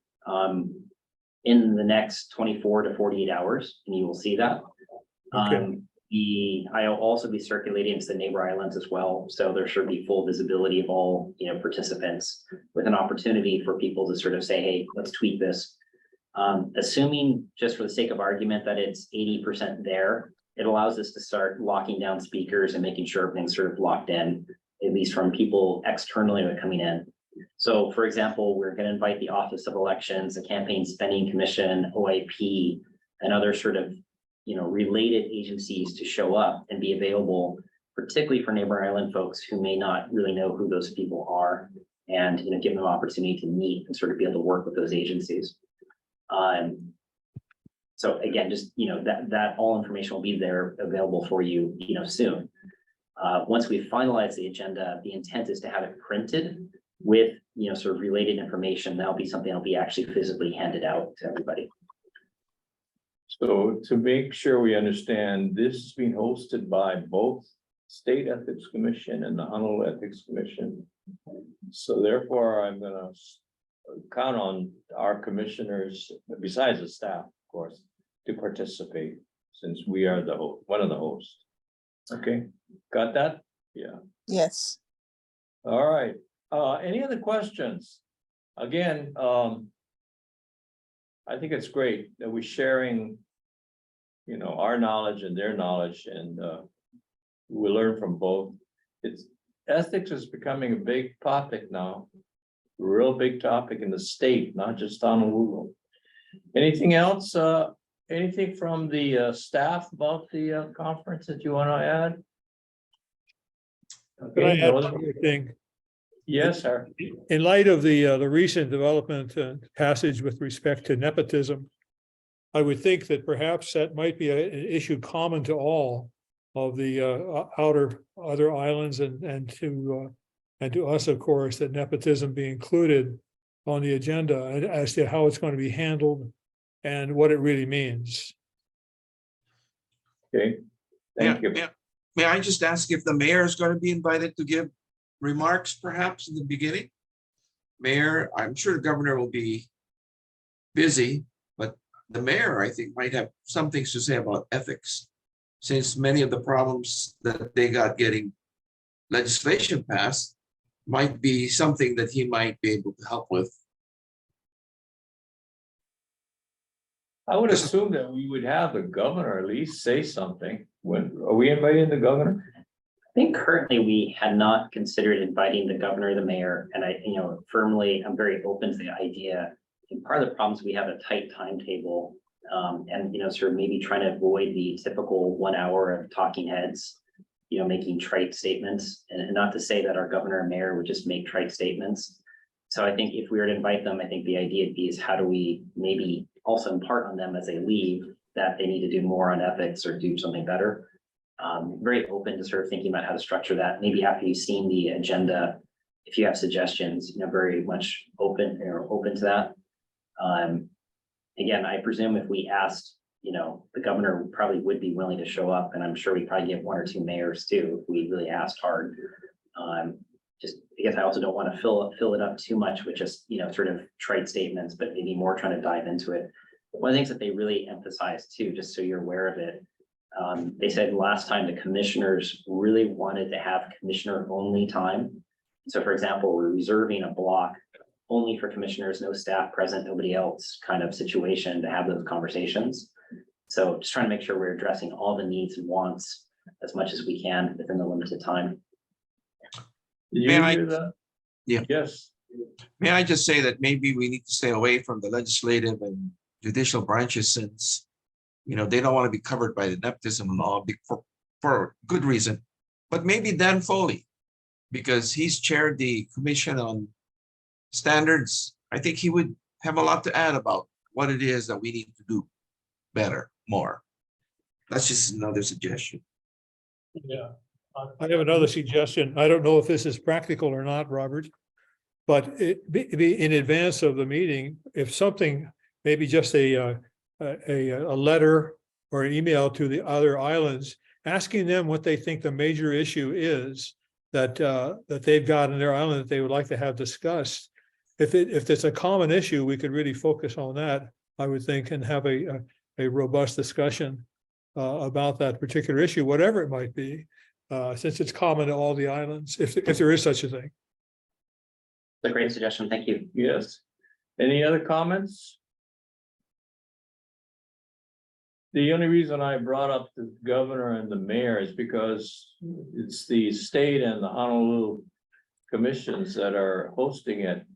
in the next 24 to 48 hours, and you will see that. Okay. I'll also be circulating to the neighbor islands as well, so there should be full visibility of all participants, with an opportunity for people to sort of say, hey, let's tweak this. Assuming, just for the sake of argument, that it's 80% there, it allows us to start locking down speakers and making sure everything's sort of locked in, at least from people externally who are coming in. So for example, we're going to invite the Office of Elections, the Campaign Spending Commission, OIP, and other sort of related agencies to show up and be available, particularly for neighbor island folks who may not really know who those people are, and give them an opportunity to meet and sort of be able to work with those agencies. So again, just that all information will be there available for you soon. Once we finalize the agenda, the intent is to have it printed with sort of related information. That'll be something that'll be actually physically handed out to everybody. So to make sure we understand, this is being hosted by both State Ethics Commission and the Honolulu Ethics Commission. So therefore, I'm gonna count on our commissioners, besides the staff, of course, to participate, since we are the one of the hosts. Okay, got that? Yeah, Yes. all right. Any other questions? Again, I think it's great that we're sharing, you know, our knowledge and their knowledge, and we learn from both. It's ethics is becoming a big topic now, real big topic in the state, not just Honolulu. Anything else? Anything from the staff about the conference that you want to add? Can I Okay, add those- one more thing? yes, sir. In light of the recent development and passage with respect to nepotism, I would think that perhaps that might be an issue common to all of the other islands and to us, of course, that nepotism be included on the agenda as to how it's going to be handled and what it really means. Okay, thank you. May I just ask if the mayor is going to be invited to give remarks perhaps in the beginning? Mayor, I'm sure the governor will be busy, but the mayor, I think, might have some things to say about ethics, since many of the problems that they got getting legislation passed might be something that he might be able to help with. I would assume that we would have the governor at least say something. When, are we inviting the governor? I think currently we had not considered inviting the governor or the mayor, and I'm very open to the idea. And part of the problems, we have a tight timetable, and sort of maybe trying to avoid the typical 1 hour of talking heads, making trite statements, and not to say that our governor and mayor would just make trite statements. So I think if we were to invite them, I think the idea would be is how do we maybe also impart on them as they leave that they need to do more on ethics or do something better. Very open to sort of thinking about how to structure that. Maybe after you've seen the agenda, if you have suggestions, very much open to that. Again, I presume if we asked, the governor probably would be willing to show up, and I'm sure we'd probably get 1 or 2 mayors too, if we really asked hard. Just because I also don't want to fill it up too much with just, sort of trite statements, but maybe more trying to dive into it. One of the things that they really emphasized too, just so you're aware of it, they said last time the commissioners really wanted to have commissioner only time. So for example, we're reserving a block only for commissioners, no staff present, nobody else kind of situation to have those conversations. So just trying to make sure we're addressing all the needs and wants as much as we can within the limited time. Did May you I- hear that? Yeah. Yes. May I just say that maybe we need to stay away from the legislative and judicial branches, since they don't want to be covered by the nepotism law for good reason. But maybe Dan Foley, because he's chaired the Commission on Standards, I think he would have a lot to add about what it is that we need to do better, more. That's just another suggestion. Yeah, I have another suggestion. I don't know if this is practical or not, Robert. But it be in advance of the meeting, if something, maybe just a letter or an email to the other islands, asking them what they think the major issue is that they've got in their island that they would like to have discussed. If it's a common issue, we could really focus on that, I would think, and have a robust discussion about that particular issue, whatever it might be, since it's common to all the islands, if there is such a thing. It's a great suggestion. Thank you. Yes. Any other comments? The only reason I brought up the governor and the mayor is because it's the state and the Honolulu commissions that are hosting it.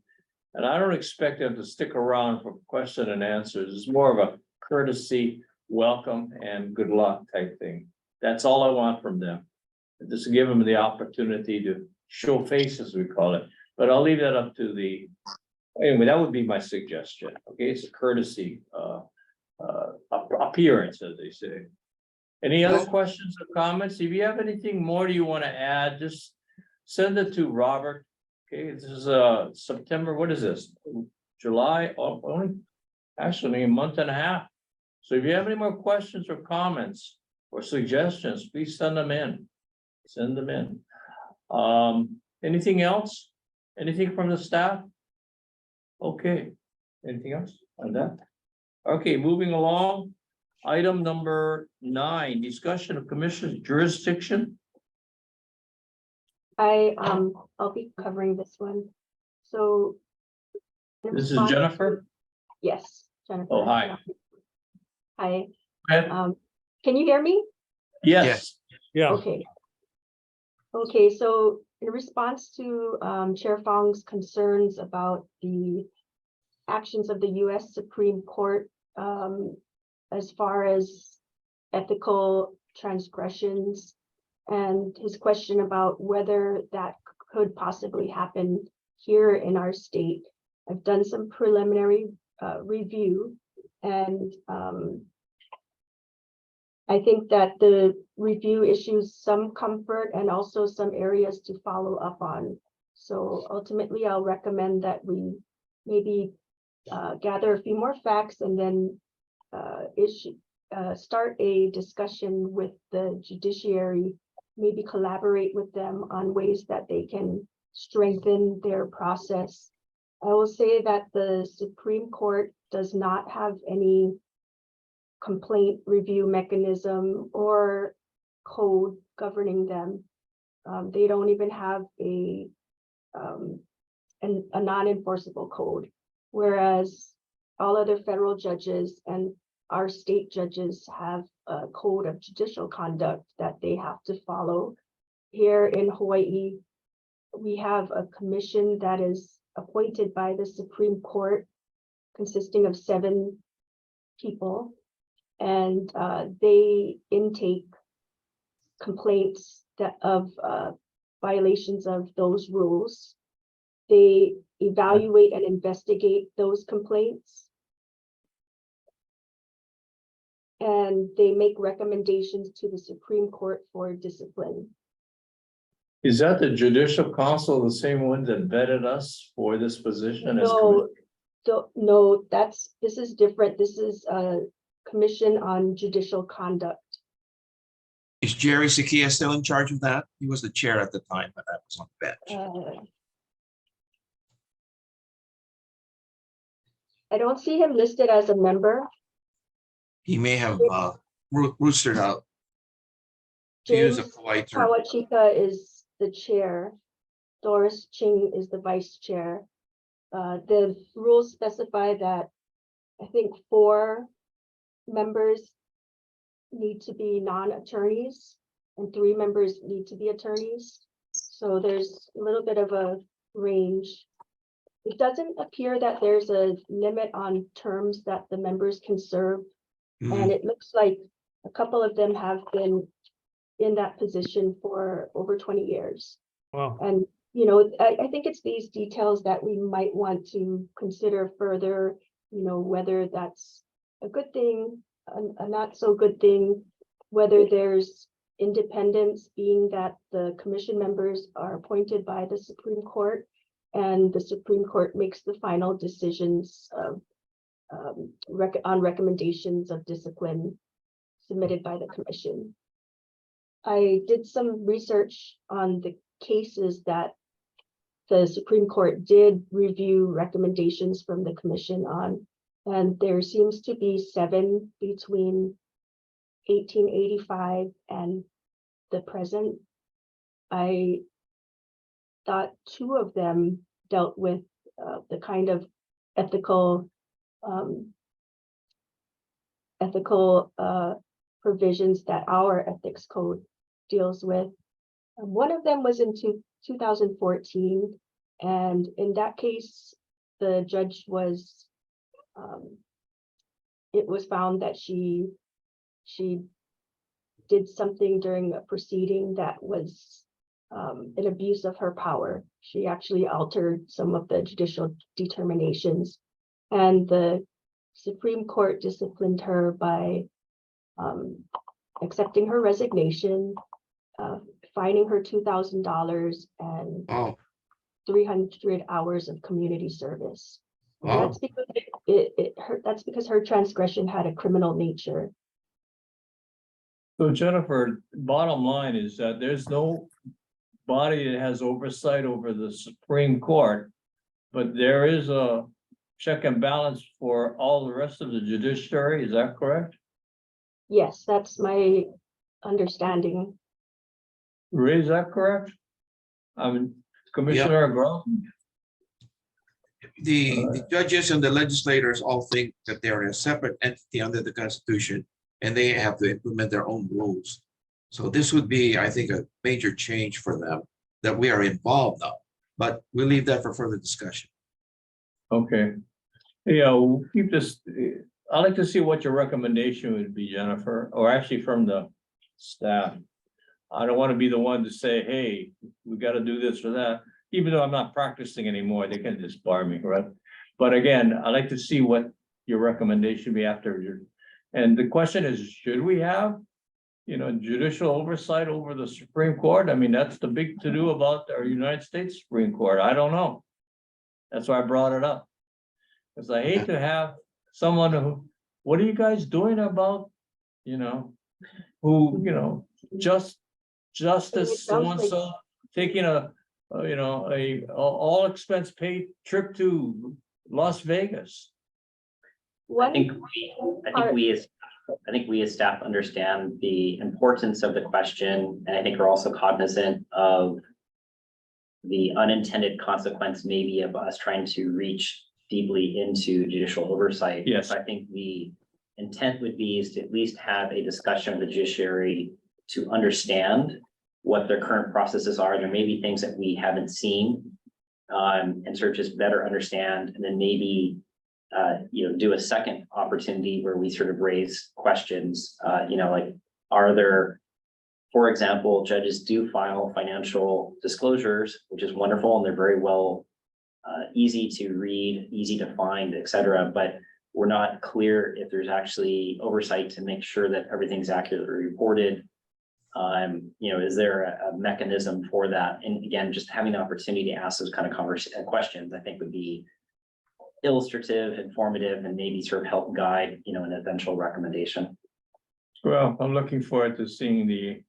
And I don't expect them to stick around for question and answers. It's more of a courtesy, welcome, and good luck type thing. That's all I want from them. Just to give them the opportunity to show face, as we call it. But I'll leave that up to anyway, that would be my suggestion. Okay, it's a courtesy appearance, as they say. Any other questions or comments? If you have anything more you want to add, just send it to Robert. Okay, this is September, what is this? July, only actually a month and a half. So if you have any more questions or comments or suggestions, please send them in. Send them in. Anything else? Anything from the staff? Okay, anything else on that? Okay, moving along. Item number 9, discussion of commission's jurisdiction. I'll be covering this one. So. in This is response to- Jennifer. Yes, Jennifer. Oh, hi. Hi, Go ahead. can you hear me? Yes, Yeah, Okay. Okay, so in response to Chair Fong's concerns about the actions of the US Supreme Court as far as ethical transgressions and his question about whether that could possibly happen here in our state, I've done some preliminary review, and I think that the review issues some comfort and also some areas to follow up on. So ultimately, I'll recommend that we maybe gather a few more facts and then start a discussion with the judiciary, maybe collaborate with them on ways that they can strengthen their process. I will say that the Supreme Court does not have any complaint review mechanism or code governing them. They don't even have a non-enforceable code, whereas all other federal judges and our state judges have a code of judicial conduct that they have to follow. Here in Hawaii, we have a commission that is appointed by the Supreme Court, consisting of 7 people, and they intake complaints of violations of those rules. They evaluate and investigate those complaints, and they make recommendations to the Supreme Court for discipline. is that the Judicial Council, the same one that vetted us for this position? as No, this is different. This is a commission on judicial conduct. Is Jerry Sakia still in charge of that? He was the chair at the time, but I was on the bench. I don't see him listed as a member. He may have roostered out. To use a James polite term. Kawachika is the chair. Doris Ching is the vice chair. The rules specify that I think 4 members need to be non-attorneys and 3 members need to be attorneys. So there's a little bit of a range. It doesn't appear that there's a limit on terms that the members can serve. And it looks like a couple of them have been in that position for over 20 years. wow. And, you know, I think it's these details that we might want to consider further, you know, whether that's a good thing, a not so good thing, whether there's independence, being that the commission members are appointed by the Supreme Court and the Supreme Court makes the final decisions of on recommendations of discipline submitted by the commission. I did some research on the cases that the Supreme Court did review recommendations from the commission on, and there seems to be 7 between 1885 and the present. I thought 2 of them dealt with the kind of ethical provisions that our ethics code deals with. One of them was in 2014, and in that case, the judge was, it was found that she did something during a proceeding that was an abuse of her power. She actually altered some of the judicial determinations, and the Supreme Court disciplined her by accepting her resignation, fining her $2,000 and Oh, 300 hours of community service. wow. That's because that's because her transgression had a criminal nature. So Jennifer, bottom line is that there's no body that has oversight over the Supreme Court, but there is a check and balance for all the rest of the judiciary, is that correct? Yes, that's my understanding. Ray, is that correct? Commissioner Agron? The judges and the legislators all think that they're a separate entity under the Constitution, and they have to implement their own rules. So this would be, I think, a major change for them that we are involved now, but we'll leave that for further discussion. Okay. Yeah, we'll keep this, I'd like to see what your recommendation would be, Jennifer, or actually from the staff. I don't want to be the one to say, hey, we got to do this or that, even though I'm not practicing anymore, they can just bar me, right? But again, I'd like to see what your recommendation be after your, and the question is, should we have, judicial oversight over the Supreme Court? I mean, that's the big to-do about our United States Supreme Court. I don't know. That's why I brought it up. Because I hate to have someone who, what are you guys doing about, who, justice so-and-so taking a all expense paid trip to Las Vegas. I think we as staff understand the importance of the question, and I think we're also cognizant of the unintended consequence maybe of us trying to reach deeply into judicial oversight. Yes. I think the intent would be is to at least have a discussion with the judiciary to understand what their current processes are. There may be things that we haven't seen, and sort of just better understand, and then maybe do a second opportunity where we sort of raise questions, like, are there, for example, judges do file financial disclosures, which is wonderful, and they're very well, easy to read, easy to find, et cetera, but we're not clear if there's actually oversight to make sure that everything's accurately reported. Is there a mechanism for that? And again, just having the opportunity to ask those kind of questions, I think would be illustrative, informative, and maybe sort of help guide, an eventual recommendation. Well, I'm looking forward to seeing the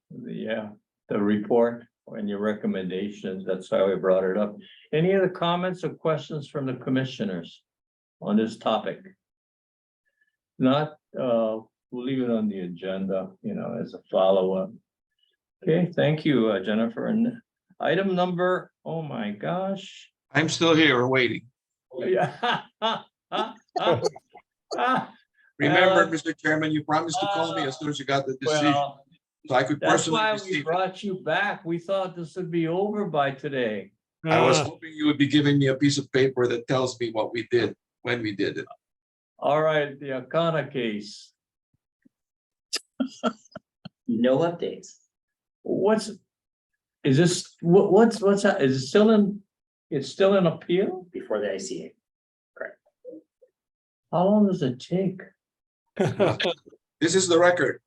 report and your recommendations. That's why we brought it up. Any other comments or questions from the commissioners on this topic? Not, we'll leave it on the agenda, as a follow-up. Okay, thank you, Jennifer. And item number, oh my gosh. I'm still here waiting. Yeah. Remember, Mr. Chairman, you promised to call me as soon as you got the decision, Well, so I could that's personally why we receive it. brought you back. We thought this would be over by today. I was hoping you would be giving me a piece of paper that tells me what we did, when we did it. All right, the Akana case. No updates. What's that? Is it still in? It's still in appeal? Before the ICA. How long does it take? This is the record.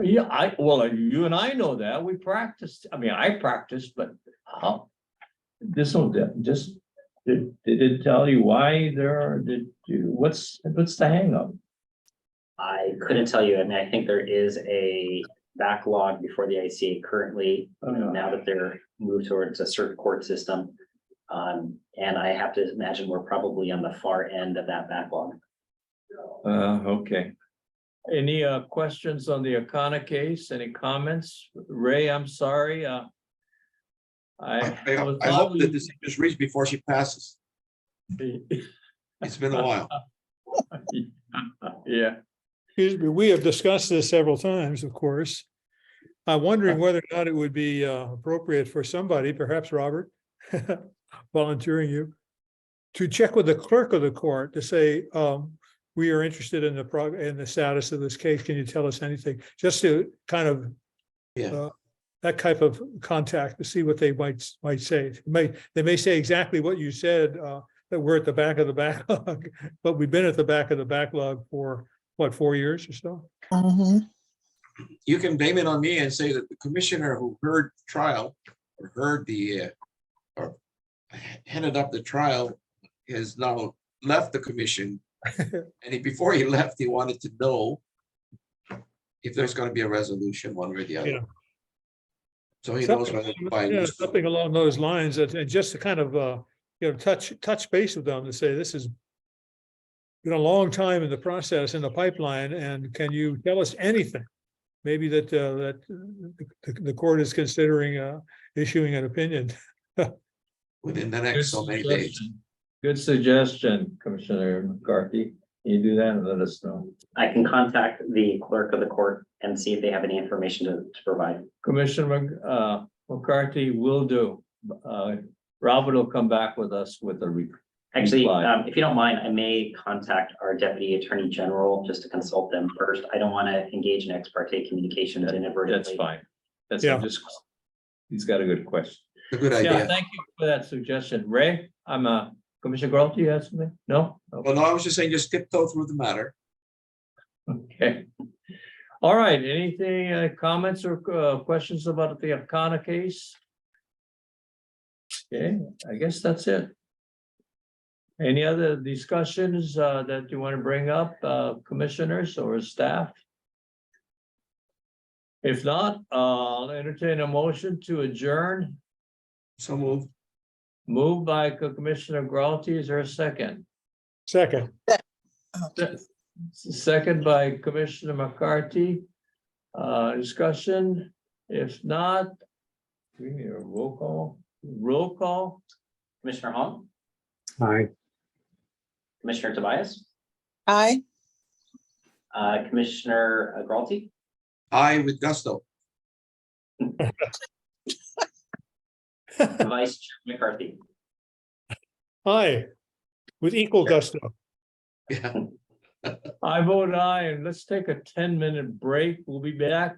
Yeah, you and I know that. We practiced. I mean, I practiced, but how? This one just did it tell you why what's the hang up? I couldn't tell you. I mean, I think there is a backlog before the ICA currently, now that they're moved towards a circuit court system. And I have to imagine we're probably on the far end of that backlog. Okay. Any questions on the Akana case? Any comments? Ray, I'm sorry. I hope that this is reached before she passes. It's been a while. Yeah. Excuse me, we have discussed this several times, of course. I'm wondering whether or not it would be appropriate for somebody, perhaps Robert, volunteering you, to check with the clerk of the court to say, we are interested in the status of this case. Can you tell us anything? Just to kind of that type of contact to see what they might say. They may say exactly what you said, that we're at the back of the backlog, but we've been at the back of the backlog for what, 4 years or so? You can blame it on me and say that the commissioner who heard trial or heard or headed up the trial is now left the commission. And before he left, he wanted to know if there's gonna be a resolution one way or the Yeah. other. So he knows whether to buy. Yeah, new stuff. something along those lines, and just to kind of, touch base with them to say, this has been a long time in the process, in the pipeline, and can you tell us anything? Maybe that the court is considering issuing an opinion. Within the Good next so many days. suggestion. Good suggestion, Commissioner McCarthy. Can you do that and let us know? I can contact the clerk of the court and see if they have any information to provide. Commissioner McCarthy will do. Robert will come back with us with a Actually, reply. if you don't mind, I may contact our deputy attorney general just to consult them first. I don't want to engage in ex parte communications inadvertently. That's fine. That's Yeah. just, he's got a good question. A good Yeah, idea. thank you for that suggestion. Ray, Commissioner Grolte, you have something? No? Well, no, I was just saying, just tiptoe through the matter. Okay. All right, anything, comments or questions about the Akana case? Okay, I guess that's it. Any other discussions that you want to bring up, commissioners or staff? If not, I'll entertain a motion to adjourn. So move. Moved by Commissioner Grolte, is there a second? Second, Second by Commissioner McCarthy. Discussion, if not, we need a roll call. Roll call, Commissioner Hong, Aye. Commissioner Tobias, Aye. Commissioner Gralty, Aye with gusto. Vice Chair McCarthy. aye, with equal gusto. Yeah. I vote aye, and let's take a 10-minute break. We'll be back.